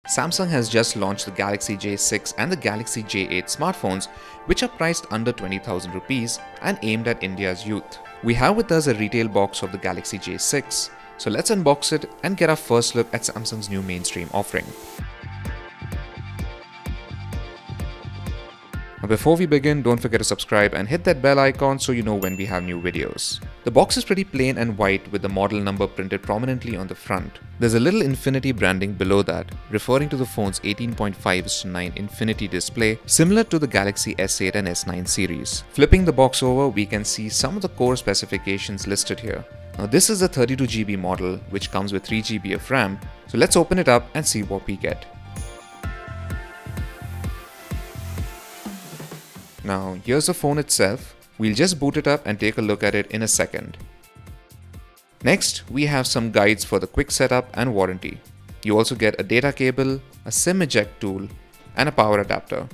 Samsung has just launched the Galaxy J6 and the Galaxy J8 smartphones, which are priced under 20,000 rupees and aimed at India's youth. We have with us a retail box of the Galaxy J6, so let's unbox it and get our first look at Samsung's new mainstream offering. Now before we begin, don't forget to subscribe and hit that bell icon so you know when we have new videos. The box is pretty plain and white with the model number printed prominently on the front. There's a little infinity branding below that, referring to the phone's 18.5:9 infinity display, similar to the Galaxy S8 and S9 series. Flipping the box over, we can see some of the core specifications listed here. Now this is the 32GB model, which comes with 3GB of RAM, so let's open it up and see what we get. Now here's the phone itself. We'll just boot it up and take a look at it in a second. Next, we have some guides for the quick setup and warranty. You also get a data cable, a SIM eject tool, and a power adapter.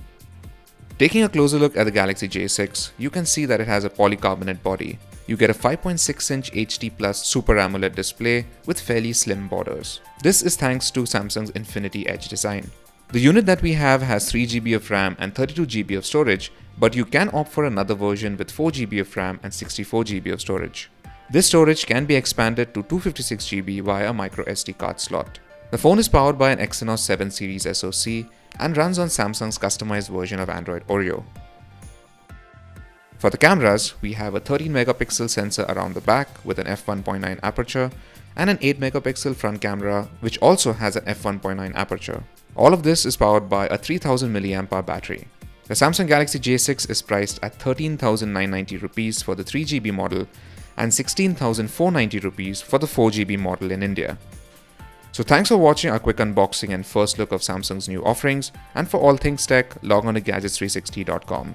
Taking a closer look at the Galaxy J6, you can see that it has a polycarbonate body. You get a 5.6-inch HD Plus Super AMOLED display with fairly slim borders. This is thanks to Samsung's Infinity Edge design. The unit that we have has 3GB of RAM and 32GB of storage, but you can opt for another version with 4GB of RAM and 64GB of storage. This storage can be expanded to 256GB via a micro SD card slot. The phone is powered by an Exynos 7 series SoC and runs on Samsung's customized version of Android Oreo. For the cameras, we have a 13-megapixel sensor around the back with an f1.9 aperture and an 8-megapixel front camera which also has an f1.9 aperture. All of this is powered by a 3000 mAh battery. The Samsung Galaxy J6 is priced at 13,990 rupees for the 3GB model and 16,490 rupees for the 4GB model in India. So thanks for watching our quick unboxing and first look of Samsung's new offerings, and for all things tech, log on to gadgets360.com.